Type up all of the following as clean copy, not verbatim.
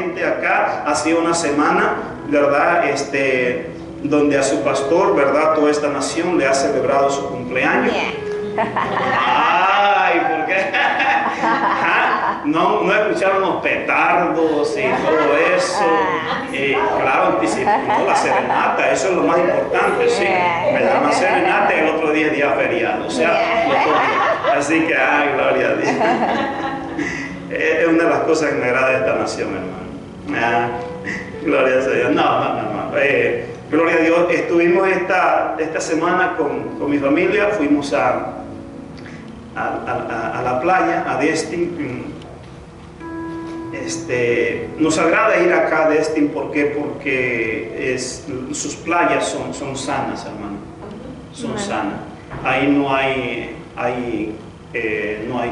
nuevamente acá. Ha sido una semana, ¿verdad? Donde a su pastor, ¿verdad? Toda esta nación le ha celebrado su cumpleaños. Ay, ¿por qué? No escucharon los petardos y todo eso. Claro, anticipó la serenata, eso es lo más importante, sí. Me dan la serenata y el otro día es día feriado. O sea, así que, ay, gloria a Dios. Es una de las cosas que me agrada de esta nación, hermano. Gloria a Dios. No. Gloria a Dios. Estuvimos esta semana con mi familia, fuimos a la playa, a Destin. Nos agrada ir acá a Destin, ¿por qué? Porque sus playas son sanas, hermano. Son sanas. Ahí no hay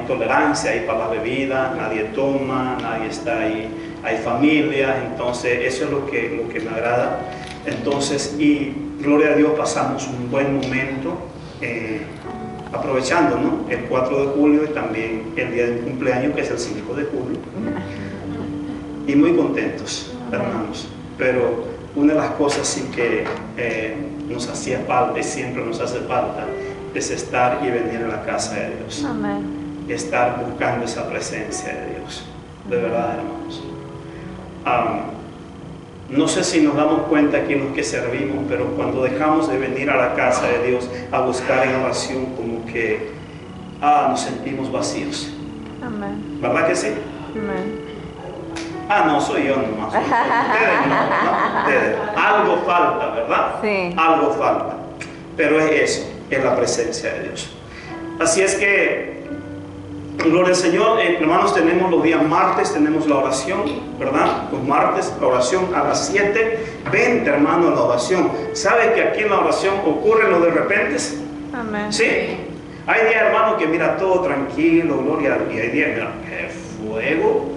tolerancia ahí para la bebida, nadie toma, nadie está ahí, hay familias, entonces eso es lo que me agrada. Entonces, y gloria a Dios, pasamos un buen momento aprovechando, ¿no? El 4 de julio y también el día del cumpleaños, que es el 5 de julio. Y muy contentos, hermanos. Pero una de las cosas sí que nos hacía falta y siempre nos hace falta es estar y venir a la casa de Dios. Amén. Estar buscando esa presencia de Dios. De verdad, hermanos. No sé si nos damos cuenta aquí los que servimos, pero cuando dejamos de venir a la casa de Dios a buscar en oración, como que nos sentimos vacíos. Amén. ¿Verdad que sí? Amén. No, soy yo nomás. Ustedes no, ustedes. Algo falta, ¿verdad? Sí. Algo falta. Pero es eso, es la presencia de Dios. Así es que, gloria al Señor, hermanos, tenemos los días martes, tenemos la oración, ¿verdad? Los martes, la oración a las 7. Vente, hermano, a la oración. ¿Sabe que aquí en la oración ocurre lo de repentes? Amén. ¿Sí? Hay días, hermano, que mira todo tranquilo, gloria a Dios. Y hay días, mira, qué fuego.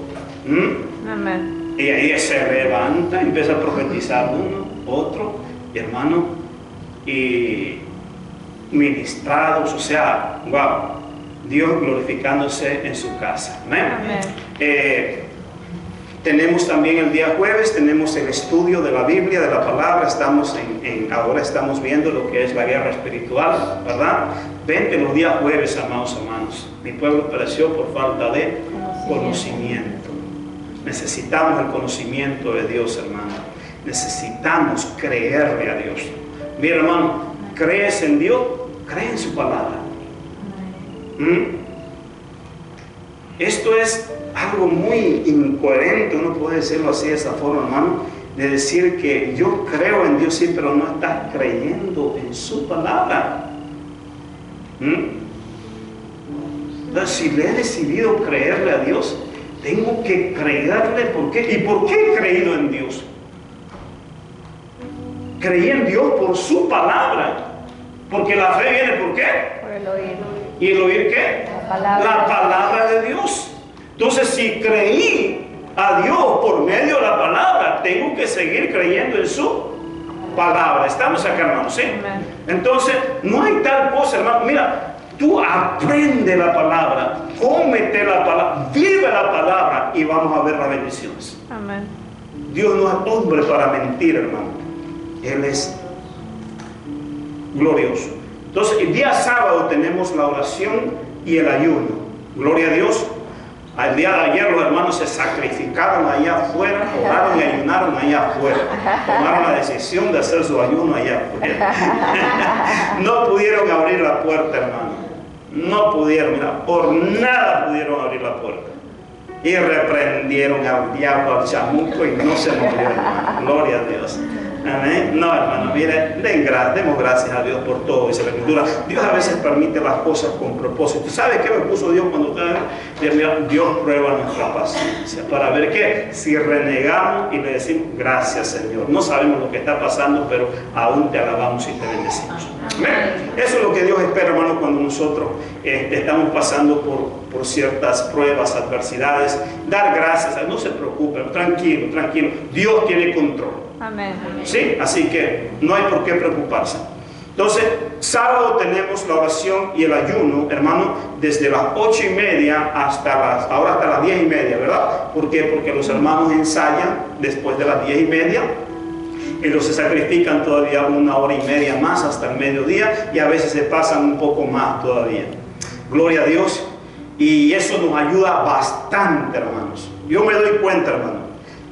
Amén. Y ahí se levanta, empieza a profetizar uno, otro, y hermano, y ministrados, o sea, wow, Dios glorificándose en su casa. Amén. Amén. Tenemos también el día jueves, tenemos el estudio de la Biblia, de la palabra. Estamos ahora estamos viendo lo que es la guerra espiritual, ¿verdad? Vente los días jueves, amados hermanos. Mi pueblo pereció por falta de conocimiento. Necesitamos el conocimiento de Dios, hermano. Necesitamos creerle a Dios. Mira, hermano, ¿crees en Dios? Cree en su palabra. Esto es algo muy incoherente, uno puede decirlo así de esa forma, hermano, de decir que yo creo en Dios, sí, pero no estás creyendo en su palabra. Entonces, si le he decidido creerle a Dios, tengo que creerle. ¿Por qué? ¿Y por qué he creído en Dios? Creí en Dios por su palabra. Porque la fe viene ¿por qué? Por el oír. ¿Y el oír qué? La palabra de Dios. Entonces, si creí a Dios por medio de la palabra, tengo que seguir creyendo en su palabra. ¿Estamos acá, hermanos? ¿Sí? Amén. Entonces, no hay tal cosa, hermano. Mira, tú aprende la palabra, cómete la palabra, vive la palabra y vamos a ver las bendiciones. Amén. Dios no es hombre para mentir, hermano. Él es glorioso. Entonces, el día sábado tenemos la oración y el ayuno. Gloria a Dios. Al día de ayer los hermanos se sacrificaron allá afuera, oraron y ayunaron allá afuera. Tomaron la decisión de hacer su ayuno allá afuera. No pudieron abrir la puerta, hermano. No pudieron, mira, por nada pudieron abrir la puerta. Y reprendieron al diablo, al chamuco, y no se movió, hermano. Gloria a Dios. Amén. No, hermano, mire, demos gracias a Dios por todo, dice la Escritura. Dios a veces permite las cosas con propósito. ¿Sabe qué me puso Dios cuando usted Dios prueba nuestra paciencia para ver qué? Si renegamos y le decimos gracias, Señor. No sabemos lo que está pasando, pero aún te alabamos y te bendecimos. Amén. Eso es lo que Dios espera, hermano, cuando nosotros estamos pasando por ciertas pruebas, adversidades. Dar gracias, no se preocupe, tranquilo, tranquilo. Dios tiene control. Amén. ¿Sí? Así que no hay por qué preocuparse. Entonces, sábado tenemos la oración y el ayuno, hermano, desde las 8:30 hasta las 10:30, ¿verdad? ¿Por qué? Porque los hermanos ensayan después de las 10:30 y los se sacrifican todavía 1 hora y media más hasta el mediodía, y a veces se pasan un poco más todavía. Gloria a Dios. Y eso nos ayuda bastante, hermanos. Yo me doy cuenta, hermano,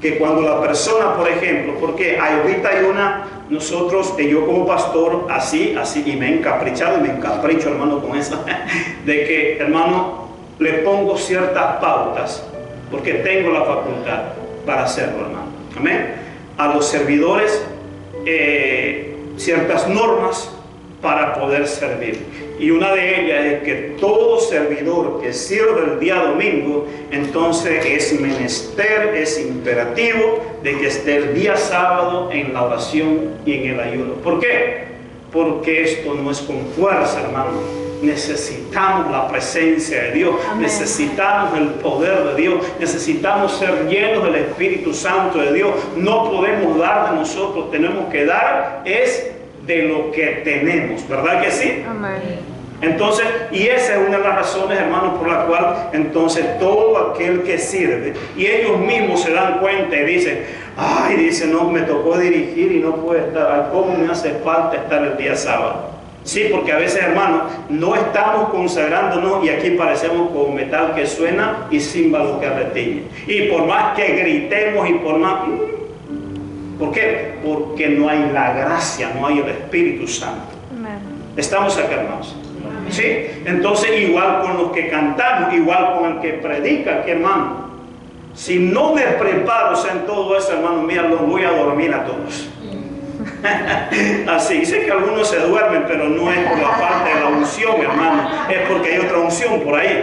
que cuando la persona, por ejemplo, porque ahorita hay nosotros, yo como pastor, así, y me he encaprichado y me encapricho, hermano, con eso, de que, hermano, le pongo ciertas pautas, porque tengo la facultad para hacerlo, hermano. Amén. A los servidores, ciertas normas para poder servir. Y una de ellas es que todo servidor que sirve el día domingo, entonces es menester, es imperativo de que esté el día sábado en la oración y en el ayuno. ¿Por qué? Porque esto no es con fuerza, hermano. Necesitamos la presencia de Dios. Amén. Necesitamos el poder de Dios. Necesitamos ser llenos del Espíritu Santo de Dios. No podemos dar de nosotros, tenemos que dar de lo que tenemos, ¿verdad que sí? Amén. Entonces, y esa es una de las razones, hermanos, por la cual entonces todo aquel que sirve, y ellos mismos se dan cuenta y dicen, no, me tocó dirigir y no puedo estar, ¿cómo me hace falta estar el día sábado? Sí, porque a veces, hermanos, no estamos consagrándonos y aquí parecemos como metal que suena y címbalo que retiñe. Y por más que gritemos y por más... ¿Por qué? Porque no hay la gracia, no hay el Espíritu Santo. Amén. Estamos acá, hermanos. Amén. ¿Sí? Entonces, igual con los que cantamos, igual con el que predica, que hermano, si no me preparo en todo eso, hermano, mira, los voy a dormir a todos. Así, sé que algunos se duermen, pero no es por la falta de la unción, hermano, es porque hay otra unción por ahí.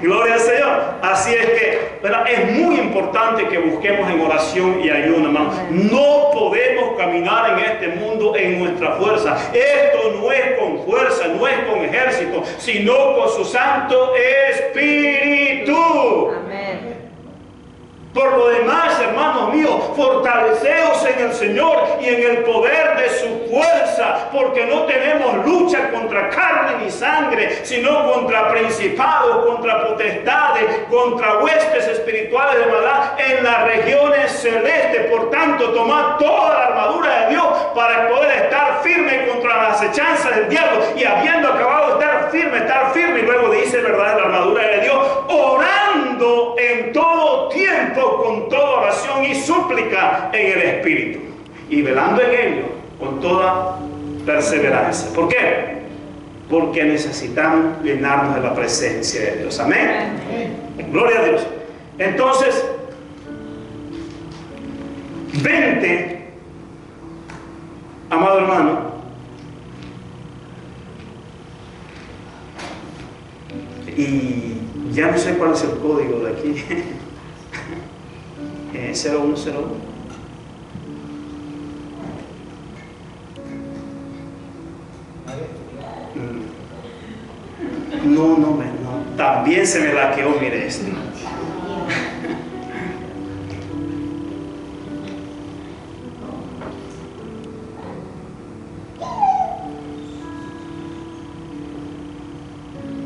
Gloria al Señor. Así es que, ¿verdad? Es muy importante que busquemos en oración y ayuno, hermano. No podemos caminar en este mundo en nuestra fuerza. Esto no es con fuerza, no es con ejército, sino con su Santo Espíritu. Amén. Por lo demás, hermanos míos, fortaleceos en el Señor y en el poder de su fuerza, porque no tenemos lucha contra carne ni sangre, sino contra principados, contra potestades, contra huestes espirituales de maldad en las regiones celestes. Por tanto, tomad toda la armadura de Dios para poder estar firme contra las acechanzas del diablo, y habiendo acabado de estar firme, y luego dice, ¿verdad?, la armadura de Dios, orando en todo tiempo con toda oración y súplica en el Espíritu, y velando en ello con toda perseverancia. ¿Por qué? Porque necesitamos llenarnos de la presencia de Dios. Amén. Amén. Gloria a Dios. Entonces, 20, amado hermano, y ya no sé cuál es el código de aquí. 0101. No, también se me laqueó, mire esto.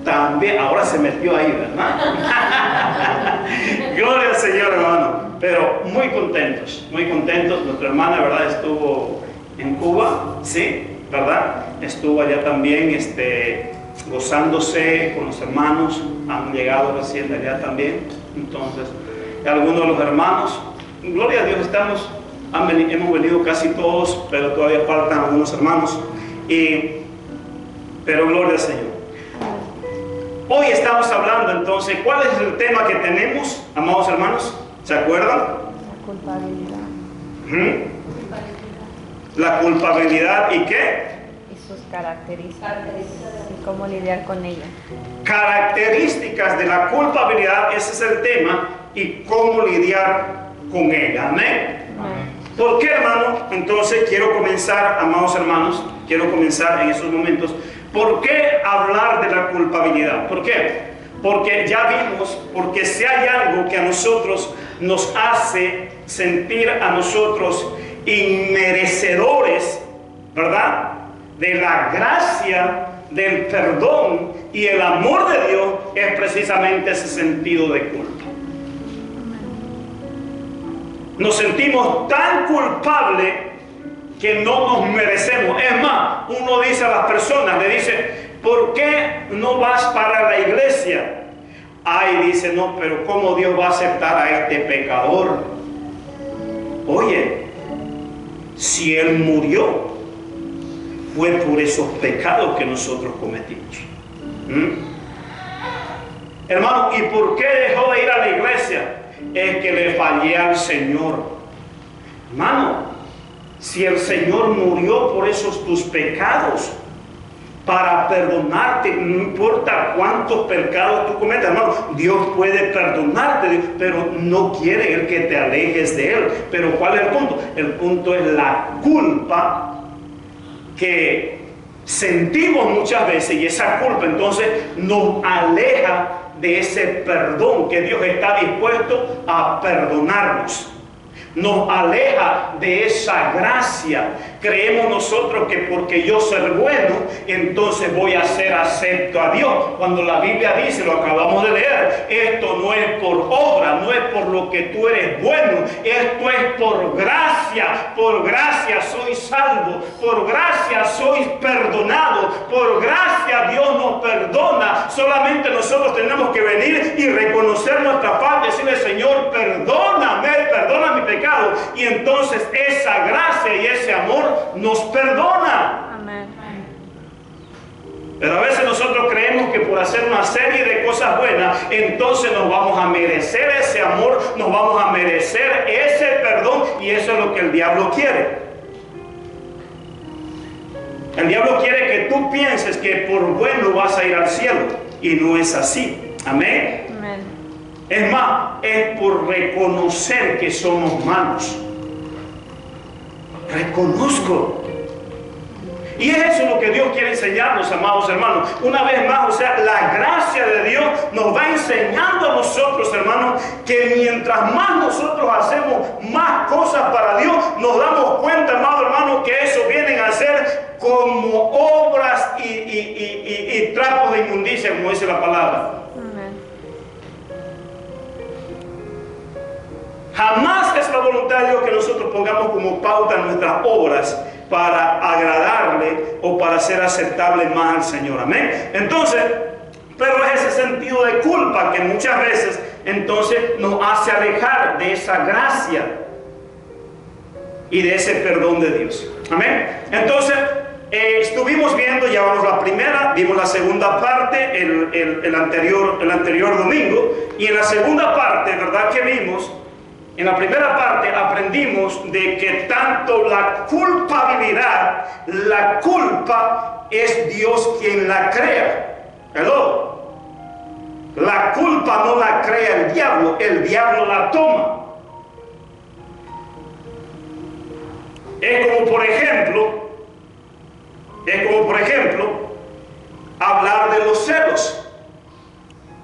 También, ahora se metió ahí, ¿verdad? Gloria al Señor, hermano. Pero muy contentos. Nuestra hermana, ¿verdad?, estuvo en Cuba, ¿sí? ¿Verdad? Estuvo allá también, gozándose con los hermanos. Han llegado recién de allá también. Entonces, algunos de los hermanos, gloria a Dios, hemos venido casi todos, pero todavía faltan algunos hermanos. Pero gloria al Señor. Hoy estamos hablando entonces, ¿cuál es el tema que tenemos, amados hermanos? ¿Se acuerdan? La culpabilidad. La culpabilidad, ¿y qué? Y sus características. Y cómo lidiar con ella. Características de la culpabilidad, ese es el tema, y cómo lidiar con ella. Amén. ¿Por qué, hermano? Entonces quiero comenzar, amados hermanos, en esos momentos. ¿Por qué hablar de la culpabilidad? ¿Por qué? Porque ya vimos, porque si hay algo que a nosotros nos hace sentir a nosotros inmerecedores, ¿verdad?, de la gracia, del perdón y el amor de Dios, es precisamente ese sentido de culpa. Nos sentimos tan culpables que no nos merecemos. Es más, uno dice a las personas, le dice, ¿por qué no vas para la iglesia? Ay, dice, no, pero ¿cómo Dios va a aceptar a este pecador? Oye, si Él murió, fue por esos pecados que nosotros cometimos. Hermano, ¿y por qué dejó de ir a la iglesia? Es que le fallé al Señor. Hermano, si el Señor murió por esos tus pecados, para perdonarte, no importa cuántos pecados tú cometas, hermano, Dios puede perdonarte, pero no quiere Él que te alejes de Él. Pero ¿cuál es el punto? El punto es la culpa que sentimos muchas veces, y esa culpa entonces nos aleja de ese perdón que Dios está dispuesto a perdonarnos. Nos aleja de esa gracia. Creemos nosotros que porque yo soy bueno, entonces voy a ser acepto a Dios. Cuando la Biblia dice, lo acabamos de leer, esto no es por obra, no es por lo que tú eres bueno, esto es por gracia. Por gracia soy salvo, por gracia soy perdonado, por gracia Dios nos perdona. Solamente nosotros tenemos que venir y reconocer nuestra falta, decirle, Señor, perdóname, perdona mi pecado. Y entonces esa gracia y ese amor nos perdona. Amén. Pero a veces nosotros creemos que por hacer una serie de cosas buenas, entonces nos vamos a merecer ese amor, nos vamos a merecer ese perdón, y eso es lo que el diablo quiere. El diablo quiere que tú pienses que por bueno vas a ir al cielo, y no es así. Amén. Amén. Es más, es por reconocer que somos malos. Reconozco. Y es eso lo que Dios quiere enseñarnos, amados hermanos. Una vez más, o sea, la gracia de Dios nos va enseñando a nosotros, hermanos, que mientras más nosotros hacemos más cosas para Dios, nos damos cuenta, amados hermanos, que eso vienen a ser como obras y trapos de inmundicia, como dice la palabra. Jamás es la voluntad de Dios que nosotros pongamos como pauta nuestras obras para agradarle o para ser aceptable más al Señor. Amén. Entonces, pero es ese sentido de culpa que muchas veces entonces nos hace alejar de esa gracia y de ese perdón de Dios. Amén. Entonces, estuvimos viendo, ya vamos la primera, vimos la segunda parte el anterior domingo, y en la segunda parte, ¿verdad?, que vimos. En la primera parte aprendimos de que tanto la culpabilidad, la culpa es Dios quien la crea. ¿Hello? La culpa no la crea el diablo la toma. Es como por ejemplo, hablar de los celos.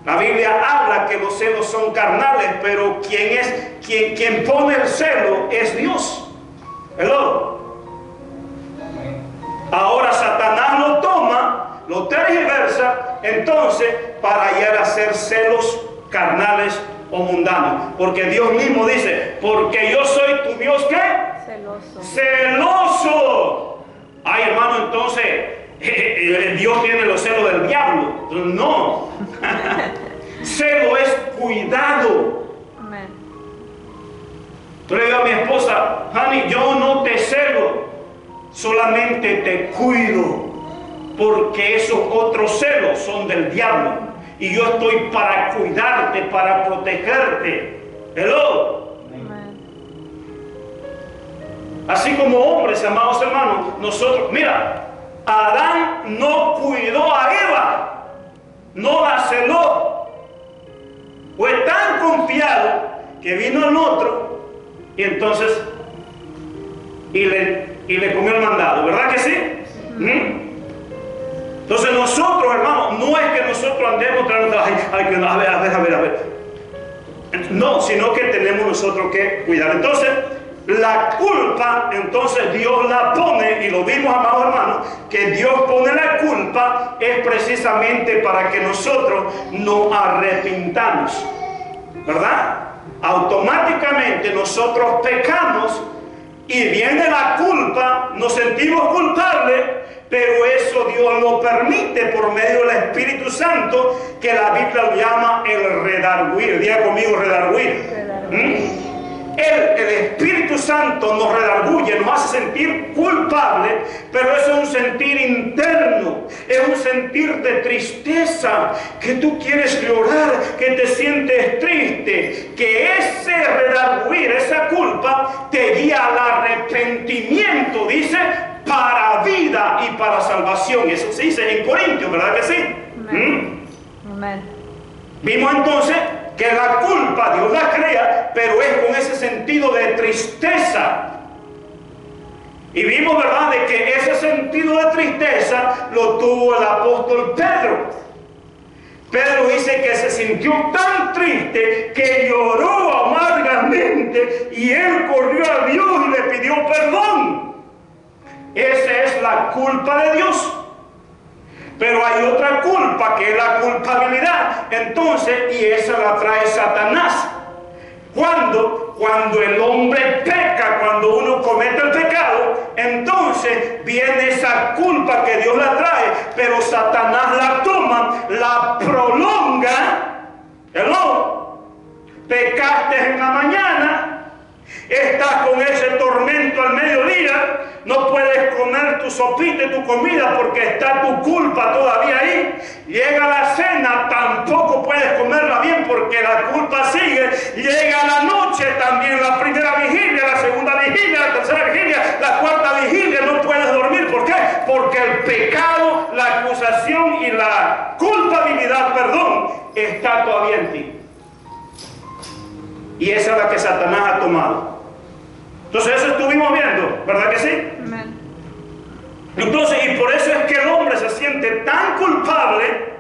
La Biblia habla que los celos son carnales, pero quien pone el celo es Dios. ¿Hello? Ahora Satanás lo toma, lo tergiversa, entonces para llegar a ser celos carnales o mundanos. Porque Dios mismo dice, porque yo soy tu Dios, ¿qué? Celoso. Celoso. Ay, hermano, entonces Dios tiene los celos del diablo. No. Celo es cuidado. Amén. Yo le digo a mi esposa, honey, yo no te celo, solamente te cuido, porque esos otros celos son del diablo, y yo estoy para cuidarte, para protegerte. Hello. Amén. Así como hombres, amados hermanos, nosotros, mira, Adán no cuidó a Eva, no la celó. Fue tan confiado que vino el otro y entonces le comió el mandado, ¿verdad que sí? Entonces nosotros, hermanos, no es que nosotros andemos tratando, a ver. No, sino que tenemos nosotros que cuidar. Entonces, la culpa, entonces Dios la pone, y lo vimos, amados hermanos, que Dios pone la culpa es precisamente para que nosotros nos arrepintamos, ¿verdad? Automáticamente nosotros pecamos y viene la culpa, nos sentimos culpables, pero eso Dios lo permite por medio del Espíritu Santo, que la Biblia lo llama el redarguir. Diga conmigo, redarguir. El Espíritu Santo nos redarguye, nos hace sentir culpables, pero eso es un sentir interno, es un sentir de tristeza, que tú quieres llorar, que te sientes triste, que ese redarguir, esa culpa, te guía al arrepentimiento, dice, para vida y para salvación. Eso se dice en Corintios, ¿verdad que sí? Amén. Amén. Vimos entonces que la culpa Dios la crea, pero es con ese sentido de tristeza. Y vimos, ¿verdad?, de que ese sentido de tristeza lo tuvo el apóstol Pedro. Pedro dice que se sintió tan triste que lloró amargamente y él corrió a Dios y le pidió perdón. Esa es la culpa de Dios. Pero hay otra culpa, que es la culpabilidad. Entonces, y esa la trae Satanás. Cuando el hombre peca, cuando uno comete el pecado, entonces viene esa culpa que Dios la trae, pero Satanás la toma, la prolonga. Hello. Pecaste en la mañana, estás con ese tormento al mediodía, no puedes comer tu sopita y tu comida porque está tu culpa todavía ahí. Llega la cena, tampoco puedes comerla bien porque la culpa sigue. Llega la noche también, la primera vigilia, la segunda vigilia, la tercera vigilia, la cuarta vigilia, no puedes dormir. ¿Por qué? Porque el pecado, la acusación y la culpabilidad, está todavía en ti. Y esa es la que Satanás ha tomado. Entonces eso estuvimos viendo, ¿verdad que sí? Amén. Entonces, y por eso es que el hombre se siente tan culpable,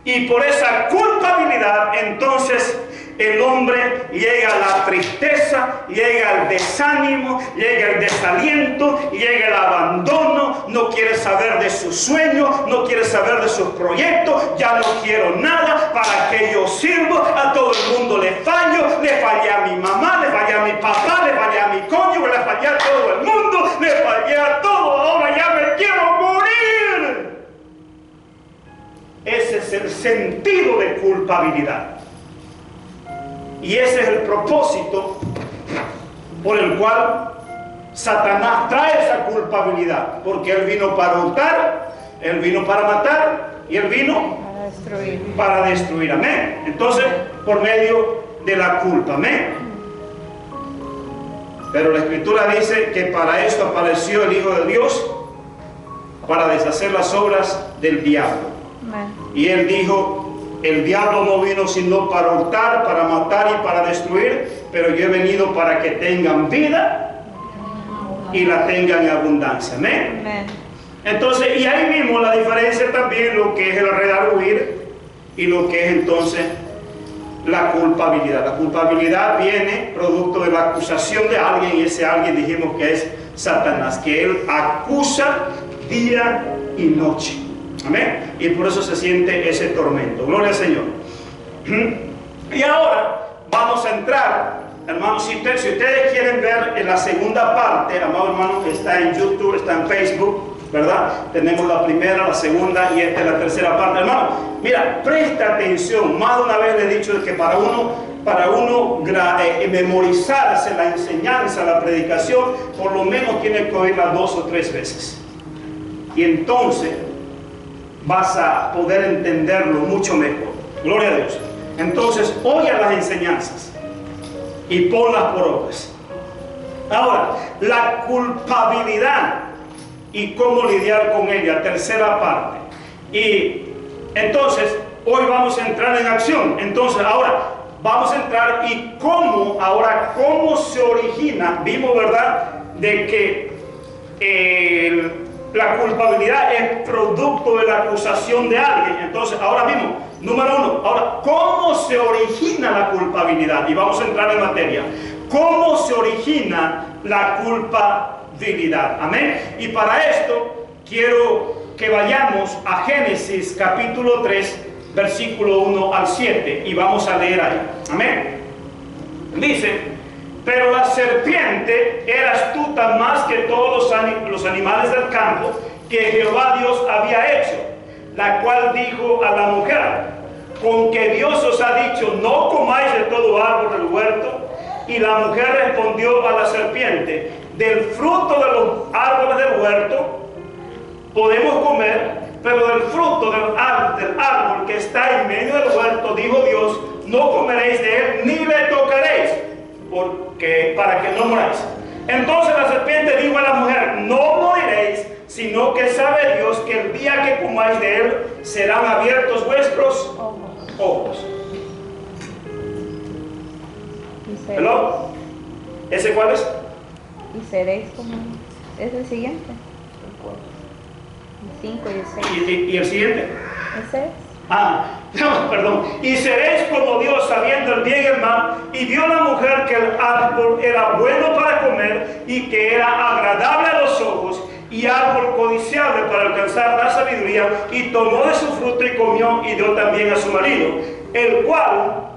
y por esa culpabilidad, entonces el hombre llega a la tristeza, llega al desánimo, llega el desaliento, llega el abandono, no quiere saber de sus sueños, no quiere saber de sus proyectos, ya no quiero nada, para que yo sirvo, a todo el mundo le fallo, le fallé a mi mamá, le fallé a mi papá, le fallé a mi cónyuge, le fallé a todo el mundo, le fallé a todo, ahora ya me quiero morir. Ese es el sentido de culpabilidad. Y ese es el propósito por el cual Satanás trae esa culpabilidad. Porque él vino para hurtar, él vino para matar y él vino para destruir. Amén. Entonces, por medio de la culpa. Amén. Pero la Escritura dice que para esto apareció el Hijo de Dios, para deshacer las obras del diablo. Amén. Y él dijo: el diablo no vino sino para hurtar, para matar y para destruir, pero yo he venido para que tengan vida y la tengan en abundancia. Amén. Amén. Entonces, y ahí vimos la diferencia también, lo que es el redarguir y lo que es entonces la culpabilidad. La culpabilidad viene producto de la acusación de alguien, y ese alguien dijimos que es Satanás, que él acusa día y noche. Amén. Y por eso se siente ese tormento. Gloria al Señor. Y ahora vamos a entrar, hermanos, si ustedes quieren ver en la segunda parte, amado hermano, está en YouTube, está en Facebook, ¿verdad? Tenemos la primera, la segunda y esta es la tercera parte. Hermano, mira, presta atención. Más de una vez le he dicho que para uno memorizarse la enseñanza, la predicación, por lo menos tiene que oírla 2 o 3 veces. Y entonces vas a poder entenderlo mucho mejor. Gloria a Dios. Entonces, oye las enseñanzas y ponlas por obras. Ahora, la culpabilidad y cómo lidiar con ella, tercera parte. Y entonces, hoy vamos a entrar en acción. Entonces, ahora vamos a entrar y cómo se origina. Vimos, ¿verdad?, de que la culpabilidad es producto de la acusación de alguien. Entonces, ahora mismo, número 1, ahora, ¿cómo se origina la culpabilidad? Y vamos a entrar en materia. cómo se origina la culpabilidad. Amén. Y para esto quiero que vayamos a Génesis capítulo 3, versículo 1 al 7, y vamos a leer ahí. Amén. Dice: pero la serpiente era astuta más que todos los animales del campo que Jehová Dios había hecho, la cual dijo a la mujer: con que Dios os ha dicho, no comáis de todo árbol del huerto. Y la mujer respondió a la serpiente: del fruto de los árboles del huerto podemos comer, pero del fruto del árbol que está en medio del huerto, dijo Dios, no comeréis de él ni le tocaréis, porque para que no moráis. Entonces la serpiente dijo a la mujer: no moriréis, sino que sabe Dios que el día que comáis de él serán abiertos vuestros ojos. ¿Hello? ¿Ese cuál es? Y seréis como... ¿Es el siguiente? El 5 y el 6. ¿Y el siguiente? ¿Ese es? No, perdón. Y seréis como Dios, sabiendo el bien y el mal. Y vio la mujer que el árbol era bueno para comer y que era agradable a los ojos y árbol codiciable para alcanzar la sabiduría, y tomó de su fruto y comió, y dio también a su marido, el cual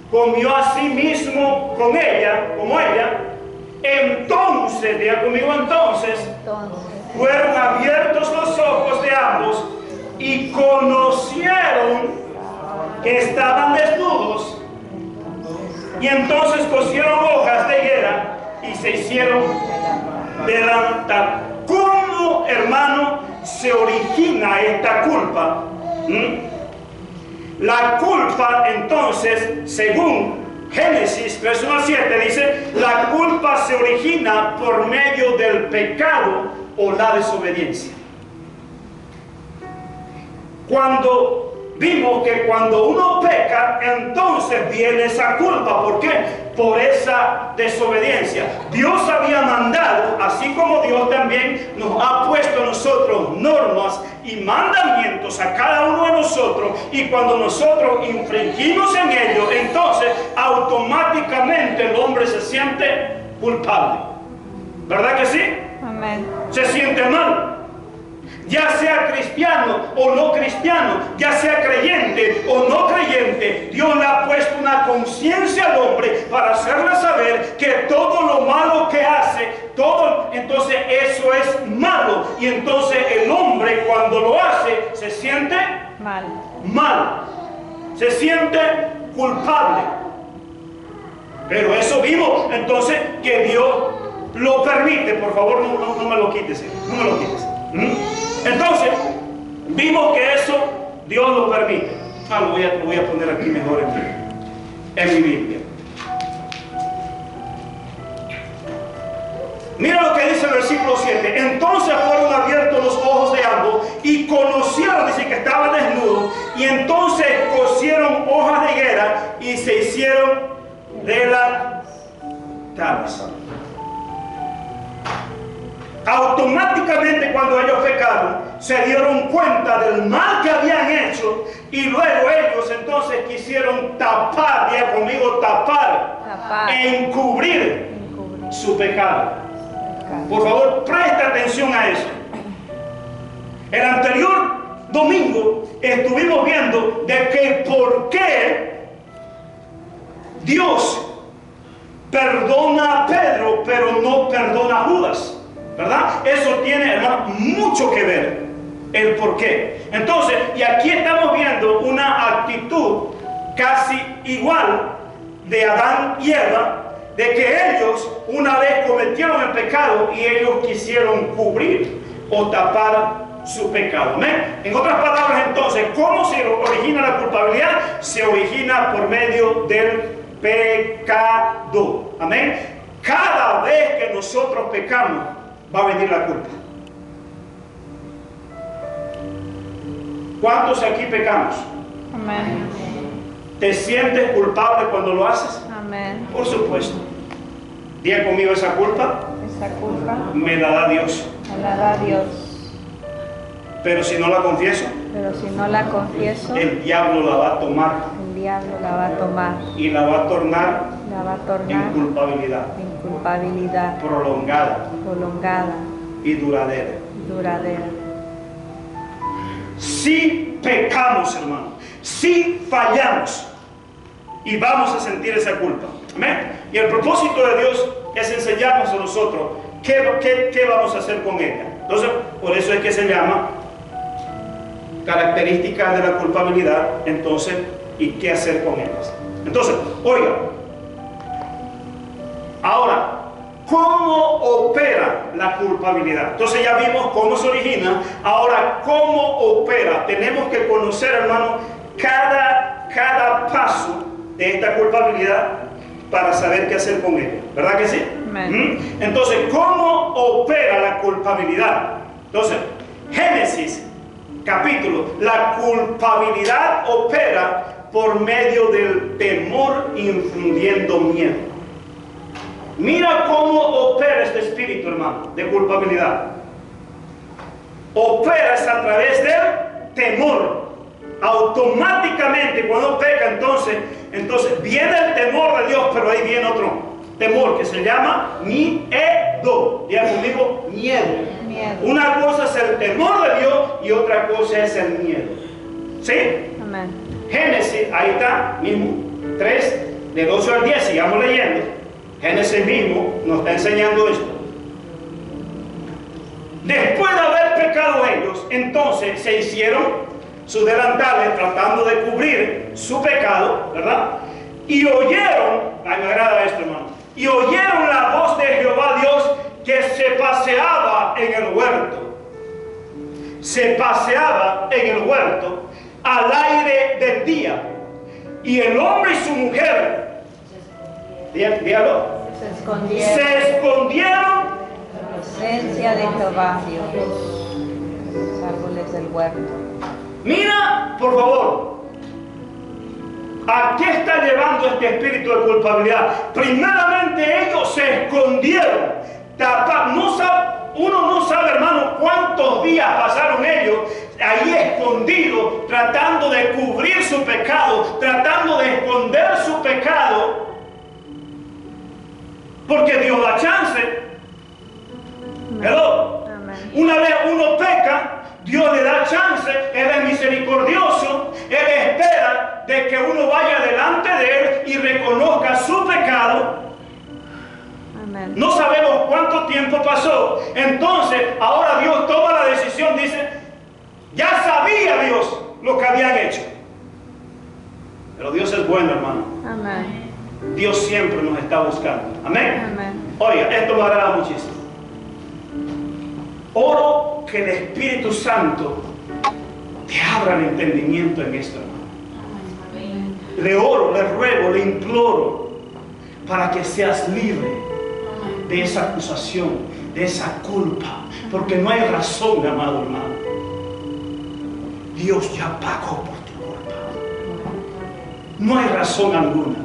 comió a sí mismo con ella, como ella. Entonces, diga conmigo, entonces fueron abiertos los ojos de ambos y conocieron que estaban desnudos, y entonces cosieron hojas de higuera y se hicieron delantal. ¿Cómo, hermano, se origina esta culpa? La culpa, entonces, según Génesis 3:1-7, dice: la culpa se origina por medio del pecado o la desobediencia. Cuando vimos que cuando uno peca, entonces viene esa culpa. ¿Por qué? Por esa desobediencia. Dios había mandado, así como Dios también nos ha puesto a nosotros normas y mandamientos a cada uno de nosotros, y cuando nosotros infringimos en ellos, entonces automáticamente el hombre se siente culpable. ¿Verdad que sí? Amén. Se siente mal. Ya sea cristiano o no cristiano, ya sea creyente o no creyente, Dios le ha puesto una conciencia al hombre para hacerle saber que todo lo malo que hace, todo, entonces eso es malo. Y entonces el hombre, cuando lo hace, se siente mal, se siente culpable. Pero eso vimos entonces que Dios lo permite. Por favor, no me lo quites, no me lo quites. Entonces, vimos que eso Dios lo permite. Lo voy a poner aquí mejor en mi Biblia. Mira lo que dice el versículo 7. Entonces fueron abiertos los ojos de ambos y conocieron, dice que estaban desnudos, y entonces cosieron hojas de higuera y se hicieron delantales. Automáticamente, cuando ellos pecaron, se dieron cuenta del mal que habían hecho, y luego ellos entonces quisieron tapar, diga conmigo, tapar. Encubrir su pecado. Por favor, presta atención a eso. El anterior domingo estuvimos viendo de que por qué Dios perdona a Pedro pero no perdona a Judas. ¿Verdad? Eso tiene, hermano, mucho que ver el por qué. Entonces, y aquí estamos viendo una actitud casi igual de Adán y Eva, de que ellos una vez cometieron el pecado y ellos quisieron cubrir o tapar su pecado. ¿Amén? En otras palabras, entonces, ¿cómo se origina la culpabilidad? Se origina por medio del pecado. Amén. Cada vez que nosotros pecamos, va a venir la culpa. ¿Cuántos aquí pecamos? Amén. ¿Te sientes culpable cuando lo haces? Amén. Por supuesto. Diga conmigo, esa culpa me la da Dios. Me la da Dios. Pero si no la confieso, el diablo la va a tomar. El diablo la va a tomar. Y la va a tornar la va a tornar inculpabilidad prolongada y duradera. Si pecamos, hermano, si fallamos y vamos a sentir esa culpa. Amén. Y el propósito de Dios es enseñarnos a nosotros qué vamos a hacer con ella. Entonces, por eso es que se llama características de la culpabilidad. Entonces, ¿y qué hacer con ellas? Entonces, oiga, ahora, ¿cómo opera la culpabilidad? Entonces ya vimos cómo se origina. Ahora, ¿cómo opera? Tenemos que conocer, hermano, cada paso de esta culpabilidad para saber qué hacer con ella. ¿Verdad que sí? Entonces, ¿cómo opera la culpabilidad? Entonces, Génesis capítulo, la culpabilidad opera por medio del temor infundiendo miedo. Mira cómo opera este espíritu, hermano, de culpabilidad. Opera a través del temor. Automáticamente cuando peca, entonces viene el temor de Dios, pero ahí viene otro temor que se llama miedo. Diga conmigo, miedo. Una cosa es el temor de Dios y otra cosa es el miedo. ¿Sí? Amén. Génesis, ahí está, mismo, 3, del 8 al 10, sigamos leyendo. Génesis mismo nos está enseñando esto. Después de haber pecado ellos, entonces se hicieron sus delantales tratando de cubrir su pecado, ¿verdad? Y oyeron, ay, me agrada esto, hermano, y oyeron la voz de Jehová Dios que se paseaba en el huerto. Se paseaba en el huerto al aire del día. Y el hombre y su mujer, dígalo, se escondieron en la presencia de Jehová Dios, los árboles del huerto. Mira, por favor, ¿a qué está llevando este espíritu de culpabilidad? Primeramente ellos se escondieron. Uno no sabe, hermano, cuántos días pasaron ellos ahí escondidos, tratando de cubrir su pecado, tratando de esconder su pecado, porque Dios da chance. Hello. Una vez uno peca, Dios le da chance, Él es misericordioso, Él espera de que uno vaya delante de Él y reconozca su pecado. Amén. No sabemos cuánto tiempo pasó. Entonces, ahora Dios toma la decisión, dice, ya sabía Dios lo que habían hecho. Pero Dios es bueno, hermano. Amén. Dios siempre nos está buscando. Amén. Amén. Oiga, esto me agrada muchísimo. Oro que el Espíritu Santo te abra el entendimiento en esto, hermano. Le oro, le ruego, le imploro para que seas libre de esa acusación, de esa culpa, porque no hay razón, amado hermano. Dios ya pagó por tu culpa. No hay razón alguna.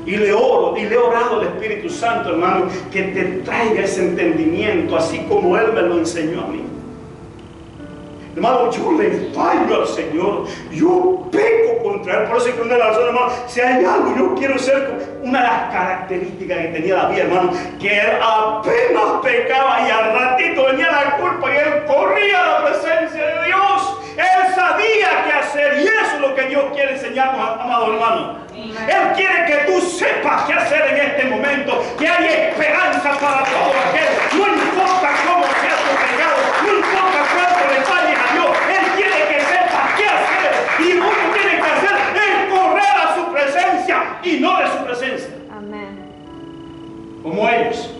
Y le oro, y le he orado al Espíritu Santo, hermano, que te traiga ese entendimiento, así como Él me lo enseñó a mí. Hermano, yo le fallo al Señor, yo peco contra Él. Por eso es que una de las razones, hermano, si hay algo, yo quiero ser una de las características que tenía David, hermano, que él apenas pecaba y al ratito venía la culpa y él corría a la presencia de Dios. Él sabía qué hacer, y eso es lo que Dios quiere enseñarnos, amado hermano. Él quiere que tú sepas qué hacer en este momento, que hay esperanza para todo aquel. No importa cómo sea tu pecado, no importa cuánto le falles a Dios, Él quiere que sepas qué hacer. Y lo que tiene que hacer es correr a su presencia y no de su presencia. Amén. Como ellos.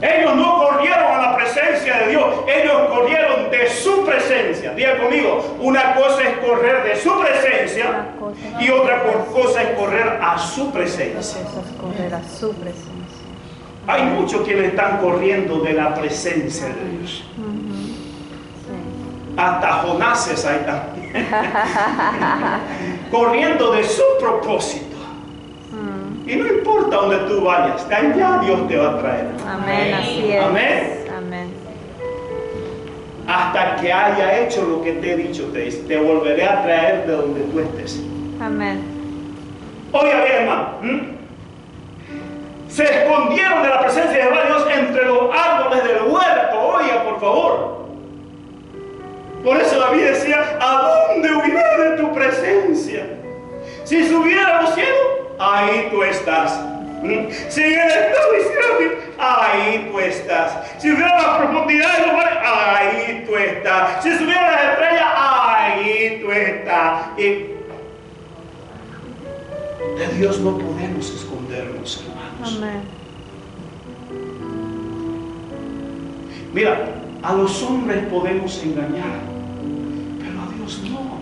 Ellos no corrieron a la presencia de Dios, ellos corrieron de su presencia. Diga conmigo, una cosa es correr de su presencia y otra cosa es correr a su presencia. Hay muchos quienes están corriendo de la presencia de Dios. Hasta Jonases ahí también. Corriendo de su propósito. Y no importa donde tú vayas, allá Dios te va a traer. Amén, así es. Amén. Amén. Hasta que haya hecho lo que te he dicho, te volveré a traer de donde tú estés. Amén. Oiga bien, hermano. Se escondieron de la presencia de Jehová Dios entre los árboles del huerto. Oiga, por favor. Por eso David decía, ¿a dónde huiré de tu presencia? Si subiera a los cielos, ahí tú estás. Si en el estado de ahí tú estás. Si hubiera las profundidades de los mares, ahí tú estás. Si subiera las estrellas, ahí tú estás. Y de Dios no podemos escondernos, hermanos. Amén. Mira, a los hombres podemos engañar, pero a Dios no.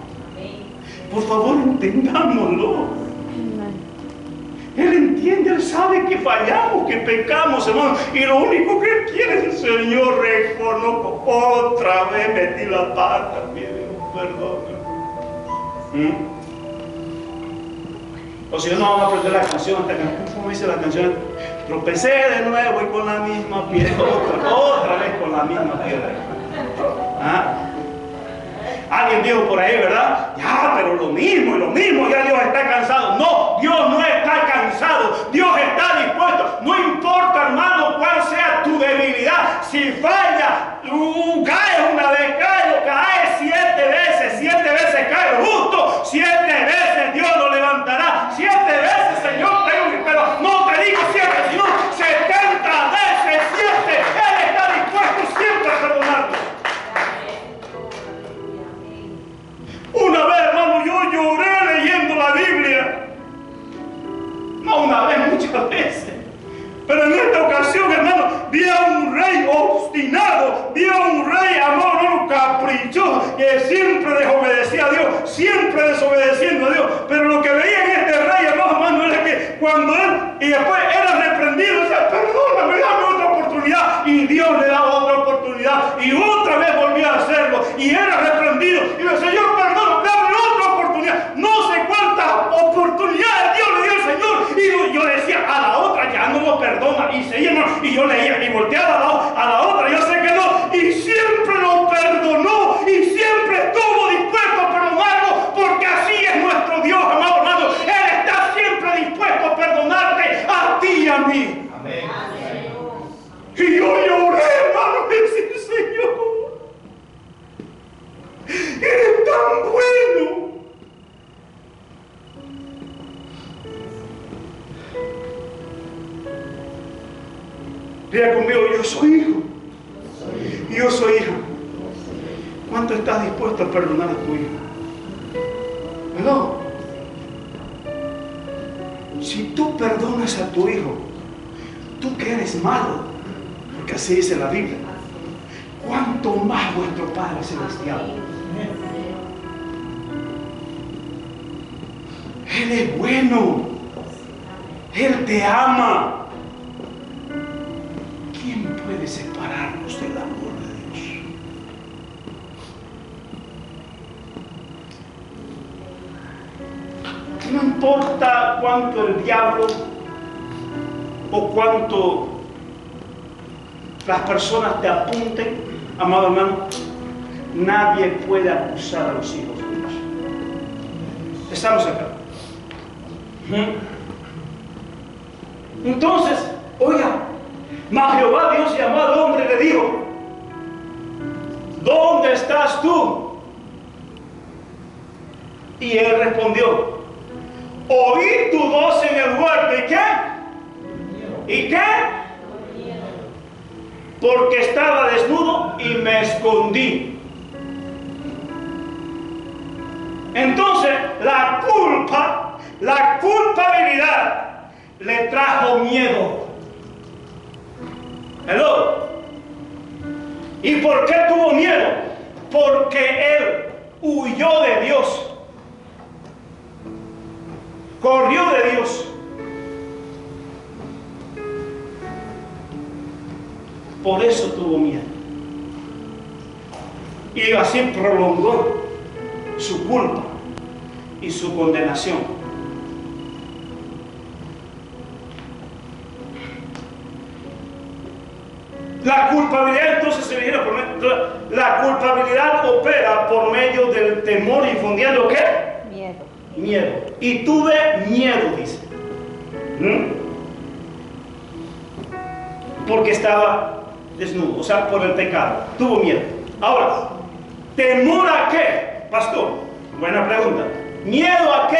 Por favor, entendámoslo. Él entiende, Él sabe que fallamos, que pecamos, hermano. Y lo único que Él quiere es, Señor, reconozco, otra vez metí la pata, mi Dios, perdón. O si no, vamos a aprender la canción, ¿cómo dice la canción? Tropecé de nuevo y con la misma piedra, otra vez con la misma piedra. ¿Ah? Alguien dijo por ahí, ¿verdad? Ya, pero lo mismo y lo mismo, ya Dios está cansado. No, Dios no está cansado. Dios está dispuesto. No importa, hermano, cuál sea tu debilidad. Si falla, caes una vez, caes 7 veces cae el justo. 7 veces Dios lo levantará. 7 veces, Señor, pero no te digo 7, sino 70 veces 7. Él está dispuesto siempre a perdonarlo. Una vez, hermano, yo lloré leyendo la Biblia. No una vez, muchas veces. Pero en esta ocasión, hermano, vi a un rey obstinado, vi a un rey, amor, caprichoso, que siempre desobedecía a Dios, siempre desobedeciendo a Dios. Pero lo que veía en este rey, hermano, era que cuando él, y después era reprendido, decía, perdóname, dame otra oportunidad. Y Dios le daba otra oportunidad, y otra vez volvía a hacerlo, y era reprendido. Y le decía, Señor, perdón, dame otra oportunidad. No sé cuántas oportunidades Dios le dio al Señor. Y yo le decía, a la otra ya no lo perdona. Y seguía, y yo leía, y volteaba a la otra, yo sé que no. Y siempre lo perdonó, y siempre estuvo dispuesto a perdonarlo, porque así es nuestro Dios, amado hermano. Él está siempre dispuesto a perdonarte a ti y a mí. Amén. Y yo lloré, hermano, y decía, Señor, eres tan bueno. Diga conmigo, yo soy hijo. Y yo soy hija. ¿Cuánto estás dispuesto a perdonar a tu hijo? ¿Verdad? Si tú perdonas a tu hijo, tú que eres malo, porque así dice la Biblia, ¿cuánto más vuestro Padre Celestial? Él es bueno. Él te ama. ¿Quién puede separarnos del amor de Dios? No importa cuánto el diablo o cuánto las personas te apunten, amado hermano, nadie puede acusar a los hijos de Dios. Estamos acá. Entonces, oiga, mas Jehová Dios llamó al hombre y le dijo, ¿dónde estás tú? Y él respondió, oí tu voz en el huerto. ¿Y qué? ¿Y qué? Porque estaba desnudo y me escondí. Entonces la culpabilidad le trajo miedo. Hello. ¿Y por qué tuvo miedo? Porque él huyó de Dios. Corrió de Dios. Por eso tuvo miedo. Y así prolongó su culpa y su condenación. La culpabilidad entonces se viene por medio, la culpabilidad opera por medio del temor, infundiendo ¿qué? Miedo. Y tuve miedo, dice. porque estaba desnudo, o sea, por el pecado. Tuvo miedo. Ahora, ¿temor a qué, pastor? Buena pregunta. ¿Miedo a qué?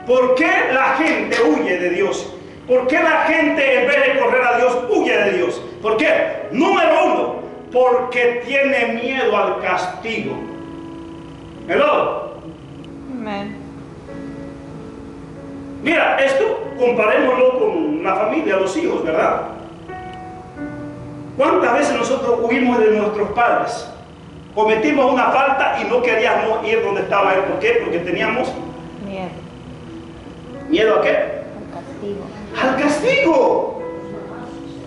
¿Por qué la gente huye de Dios? ¿Por qué la gente en vez de correr a Dios huye de Dios? ¿Por qué? Número uno, porque tiene miedo al castigo. ¿Hello? Amén. Mira, esto comparémoslo con la familia, los hijos, ¿verdad? ¿Cuántas veces nosotros huimos de nuestros padres? Cometimos una falta y no queríamos ir donde estaba él. ¿Por qué? Porque teníamos Miedo. ¿miedo a qué? Al castigo. ¡Al castigo!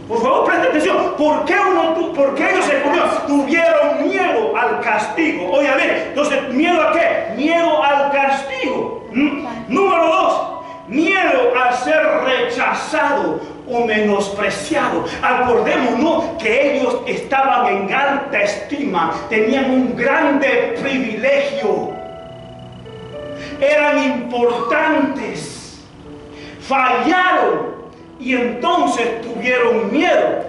Por favor, presta atención. ¿Por qué ellos tuvieron miedo al castigo? Oye, a ver, entonces, ¿miedo a qué? Miedo al castigo. Número dos, miedo a ser rechazado o menospreciado. Acordémonos que ellos estaban en alta estima, tenían un grande privilegio, eran importantes, fallaron y entonces tuvieron miedo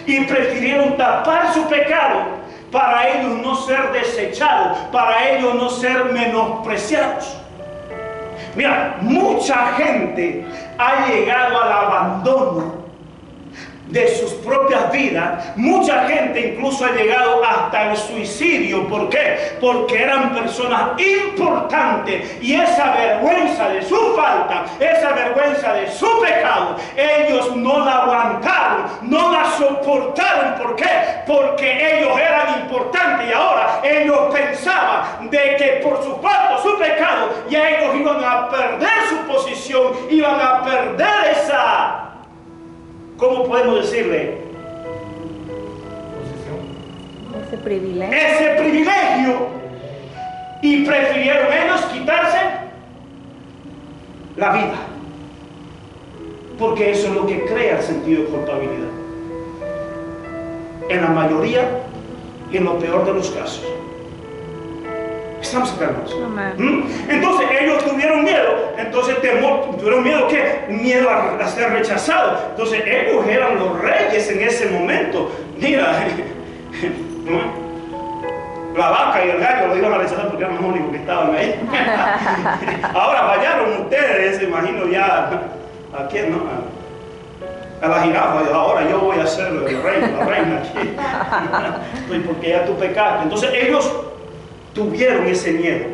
y prefirieron tapar su pecado para ellos no ser desechados, para ellos no ser menospreciados. Mira, mucha gente ha llegado al abandono de sus propias vidas. Mucha gente incluso ha llegado hasta el suicidio. ¿Por qué? Porque eran personas importantes y esa vergüenza de su falta, esa vergüenza de su pecado, ellos no la aguantaron, no la soportaron. ¿Por qué? Porque ellos eran importantes y ahora ellos pensaban de que por su falta, su pecado, ya ellos iban a perder su posición, iban a perder esa... ¿Cómo podemos decirle? Ese privilegio. Ese privilegio. Y prefirieron ellos quitarse la vida. Porque eso es lo que crea el sentido de culpabilidad. En la mayoría y en lo peor de los casos. Estamos acá, hermanos. Entonces ellos tuvieron miedo. Entonces temor, tuvieron miedo ¿qué? Miedo a ser rechazados. Entonces ellos eran los reyes en ese momento. Mira, la vaca y el gallo lo iban a rechazar porque eran los únicos que estaban ahí. Ahora fallaron ustedes, imagino ya. ¿A quién no? A la jirafa. Ahora yo voy a ser el rey, la reina aquí. Porque ya tú pecaste. Entonces ellos tuvieron ese miedo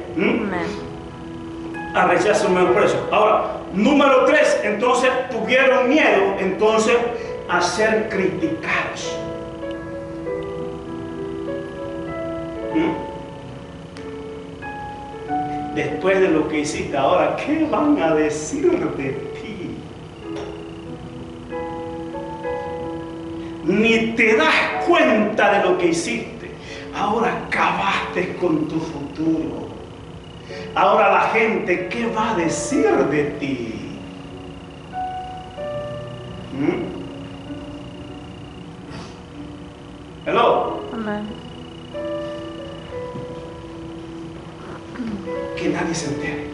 a rechazo y menosprecio. Ahora, número 3, entonces tuvieron miedo entonces a ser criticados. Después de lo que hiciste, ahora, ¿qué van a decir de ti? Ni te das cuenta de lo que hiciste. Ahora acabaste con tu futuro. Ahora la gente, ¿qué va a decir de ti? Hello. Amén. Que nadie se entere.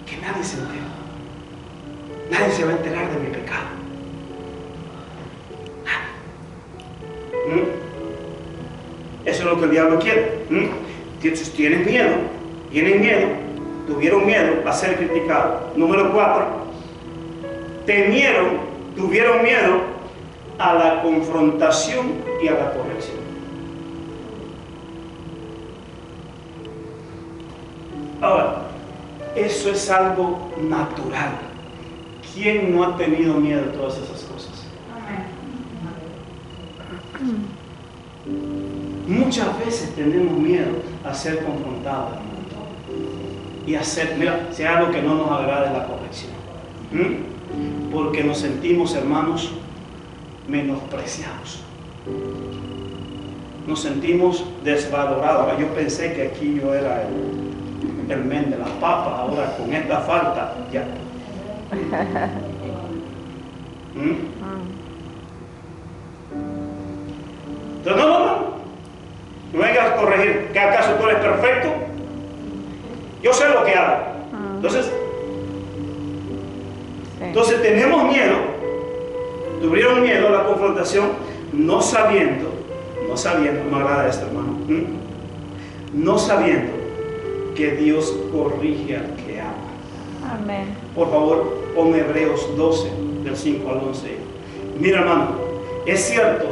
Que nadie se entere. Nadie se va a enterar de mi pecado. Eso es lo que el diablo quiere. Entonces tienen miedo, tuvieron miedo a ser criticados. Número 4, tuvieron miedo a la confrontación y a la corrección. Ahora, eso es algo natural. ¿Quién no ha tenido miedo de todas esas cosas? Muchas veces tenemos miedo a ser confrontados y hacer, mira, si hay algo que no nos agrada es la corrección. Porque nos sentimos, hermanos, menospreciados. Nos sentimos desvalorados. Ahora, yo pensé que aquí yo era el men de las papas, ahora con esta falta ya. Entonces, no vengas a corregir. ¿Que acaso tú eres perfecto? Yo sé lo que hago. Entonces tenemos miedo Tuvieron miedo a la confrontación, no sabiendo, me agrada esto, hermano, no sabiendo que Dios corrige al que ama. Amén. Por favor, pon Hebreos 12, del 5 al 11. Mira, hermano, es cierto,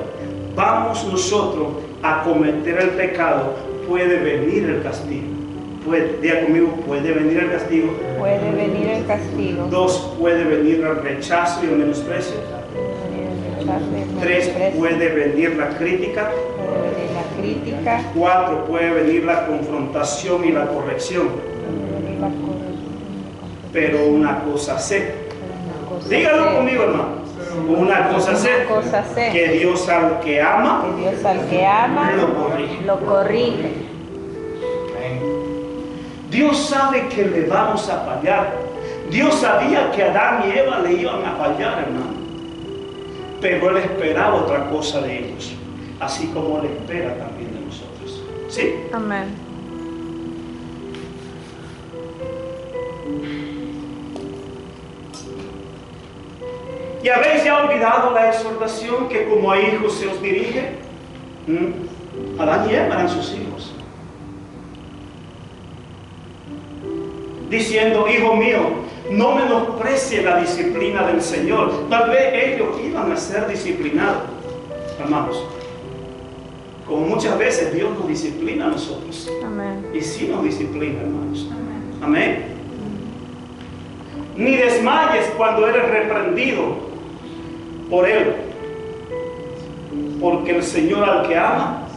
vamos nosotros a cometer el pecado, puede venir el castigo. Diga conmigo, puede venir el castigo. Puede venir el castigo. 2, puede venir el rechazo y el menosprecio. 3, puede venir la crítica. 4, puede venir la confrontación y la corrección. Pero una cosa sé. Dígalo conmigo, hermano. Una cosa sé. Que Dios al que ama, lo corrige. Dios sabe que le vamos a fallar. Dios sabía que Adán y Eva le iban a fallar, hermano. Pero Él esperaba otra cosa de ellos, así como Él espera también de nosotros. ¿Sí? Amén. ¿Y habéis ya olvidado la exhortación que como a hijos se os dirige? Adán y Eva eran sus hijos. Diciendo, hijo mío, no menosprecie la disciplina del Señor. Tal vez ellos iban a ser disciplinados, hermanos. Como muchas veces Dios nos disciplina a nosotros. Amén. Y sí nos disciplina, hermanos. Amén. Amén. Ni desmayes cuando eres reprendido por Él. Porque el Señor al que ama,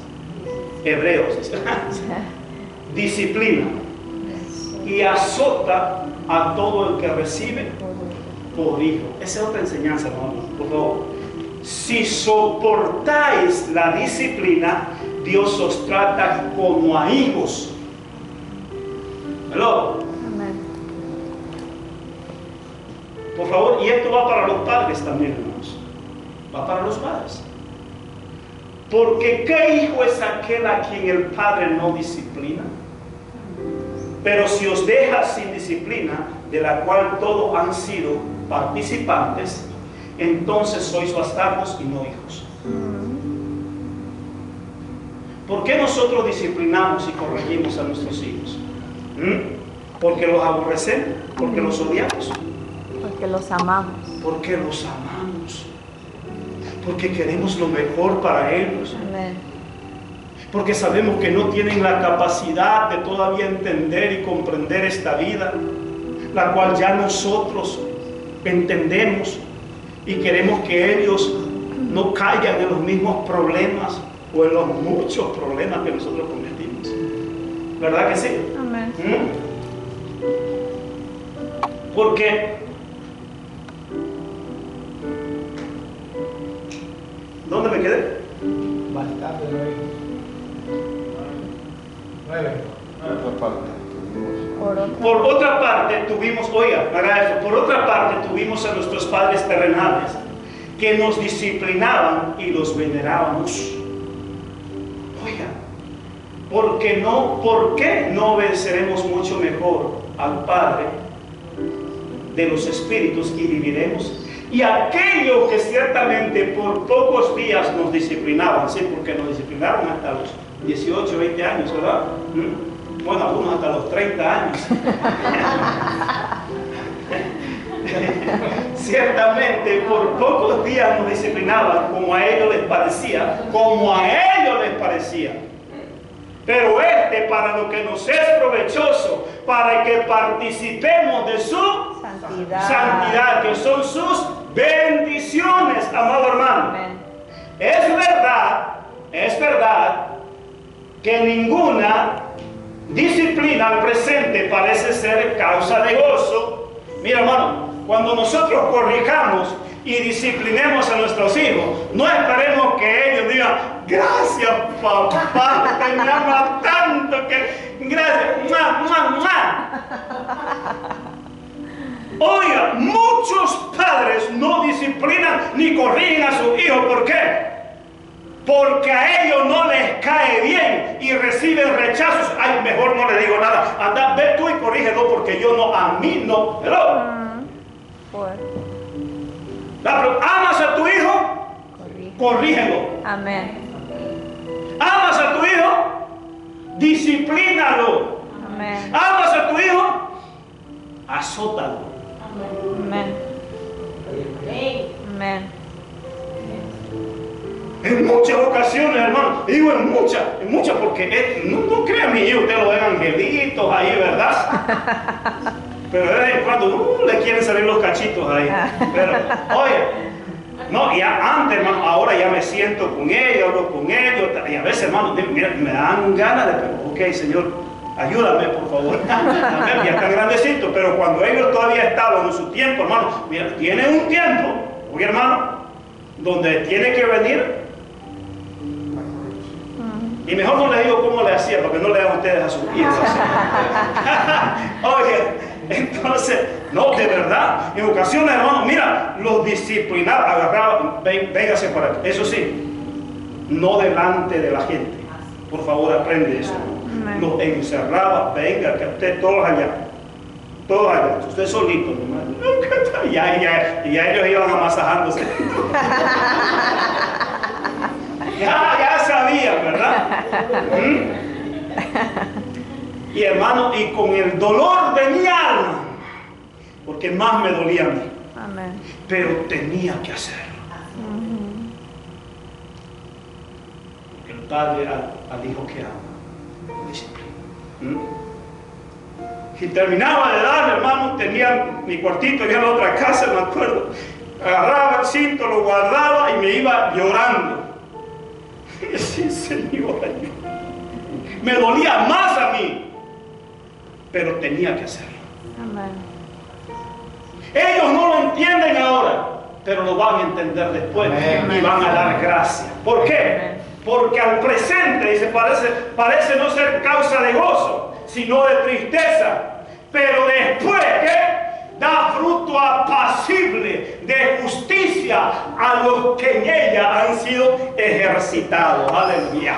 Hebreos, disciplina y azota a todo el que recibe por hijo. Esa es otra enseñanza, hermano, por favor. Si soportáis la disciplina, Dios os trata como a hijos. ¿Hello? Amén. Por favor, y esto va para los padres también, hermanos. Va para los padres. Porque ¿qué hijo es aquel a quien el padre no disciplina? Pero si os deja sin disciplina, de la cual todos han sido participantes, entonces sois bastardos y no hijos. ¿Por qué nosotros disciplinamos y corregimos a nuestros hijos? ¿Porque los aborrecemos? ¿Porque los odiamos? Porque los amamos. Porque los amamos. Porque queremos lo mejor para ellos. Amén. Porque sabemos que no tienen la capacidad de todavía entender y comprender esta vida, la cual ya nosotros entendemos, y queremos que ellos no caigan en los mismos problemas o en los muchos problemas que nosotros cometimos. ¿Verdad que sí? Amén. Porque ¿dónde me quedé? Bastante, 9. Por otra parte tuvimos, oiga, para eso, por otra parte tuvimos a nuestros padres terrenales que nos disciplinaban y los venerábamos. Oiga, ¿por qué no obedeceremos mucho mejor al Padre de los espíritus y viviremos? Y aquellos que ciertamente por pocos días nos disciplinaban, sí, porque nos disciplinaron hasta los 18, 20 años, ¿verdad? Bueno, algunos hasta los 30 años. Ciertamente por pocos días nos disciplinaban como a ellos les parecía, Pero para lo que nos es provechoso, para que participemos de su santidad, que son sus bendiciones, amado hermano. Amén. Es verdad que ninguna disciplina al presente parece ser causa de gozo. Mira, hermano, cuando nosotros corrijamos y disciplinemos a nuestros hijos, no esperemos que ellos digan, gracias papá, que me ama tanto, que gracias, mamá. Oiga, muchos padres no disciplinan ni corrigen a sus hijos. ¿Por qué? Porque a ellos no les cae bien y reciben rechazos. Ay, mejor no le digo nada. Anda, ve tú y corrígelo porque yo no, a mí no. Pero, ¿amas a tu hijo? corrígelo. Amén. ¿Amas a tu hijo? Disciplínalo. Amén. ¿Amas a tu hijo? Azótalo. Amén. Amén. En muchas ocasiones, hermano, digo en muchas, porque no crea mi hijo, ustedes lo ven angelitos ahí, ¿verdad? Pero de vez en cuando le quieren salir los cachitos ahí. Pero, oye, no, ya antes, hermano, ahora ya me siento con ellos, hablo con ellos, y a veces, hermano, mira, me dan ganas de, ok, Señor, ayúdame, por favor. Ya están grandecitos, pero cuando ellos todavía estaban en su tiempo, hermano, mira, tienen un tiempo, oye, hermano, donde tiene que venir. Y mejor no les digo cómo le hacía, porque no le dan ustedes a sus hijos. Oye, entonces, no, de verdad, en ocasiones, hermano, mira, los disciplinados agarraban, véngase para acá. Eso sí, no delante de la gente. Por favor, aprende eso. Los encerraba, venga, que usted todos allá. Todos allá, usted solito, nomás. Ya ellos iban amasajándose. Ya sabían, ¿verdad? Y hermano, y con el dolor de mi alma, porque más me dolía a mí. Amén. Pero tenía que hacerlo. Porque el padre al hijo que ama, disciplina. Y terminaba de dar, hermano, tenía mi cuartito, ya en la otra casa, me acuerdo. Agarraba el cinto, lo guardaba y me iba llorando. Y sí, Señor, me dolía más a mí, pero tenía que hacerlo. Amén. Ellos no lo entienden ahora, pero lo van a entender después. Amén. Y van a dar gracias. ¿Por qué? Porque al presente, dice, parece no ser causa de gozo, sino de tristeza. Pero después, ¿qué? Da fruto apacible de justicia a los que en ella han sido ejercitados. Aleluya.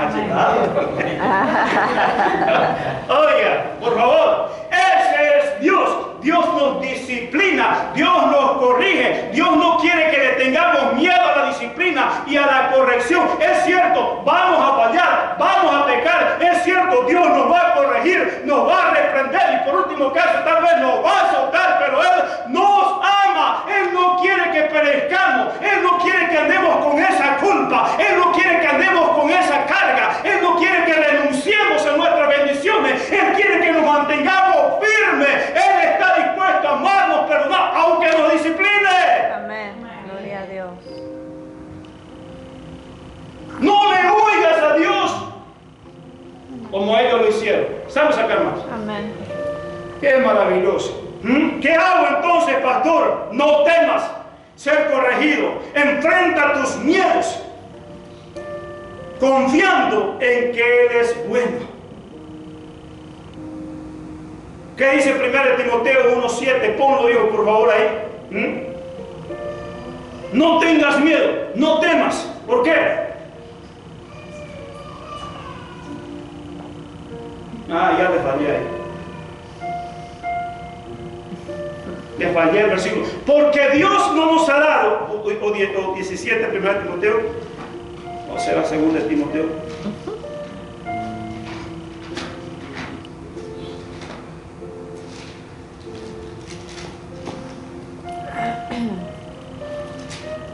Oiga, por favor, ese es Dios. Dios nos disciplina, Dios nos corrige. Dios no quiere que le tengamos miedo a la disciplina y a la corrección. Es cierto, vamos a fallar, vamos a pecar. Es cierto, Dios nos va a corregir, nos va a reprender y por último caso tal vez nos va a azotar, pero Él nos ama. Él no quiere que perezcamos. Él no quiere que andemos con esa culpa. Él no quiere que andemos con esa carga. Él no quiere que renunciemos a nuestras bendiciones. Él quiere que nos mantengamos firmes. Él está dispuesto a amarnos, perdonar, aunque nos discipline. Amén. Gloria a Dios. No le oigas a Dios como ellos lo hicieron. ¿Sabes sacar más? Amén. Qué maravilloso. ¿Qué hago entonces, pastor? No temas ser corregido. Enfrenta tus miedos, confiando en que Él es bueno. ¿Qué dice 1 Timoteo 1:7? Ponlo, hijo, por favor, ahí. No tengas miedo, no temas. ¿Por qué? Ya le fallé ahí. Le fallé el versículo. Porque Dios no nos ha dado, o 17, 1 Timoteo, o sea, 2 Timoteo.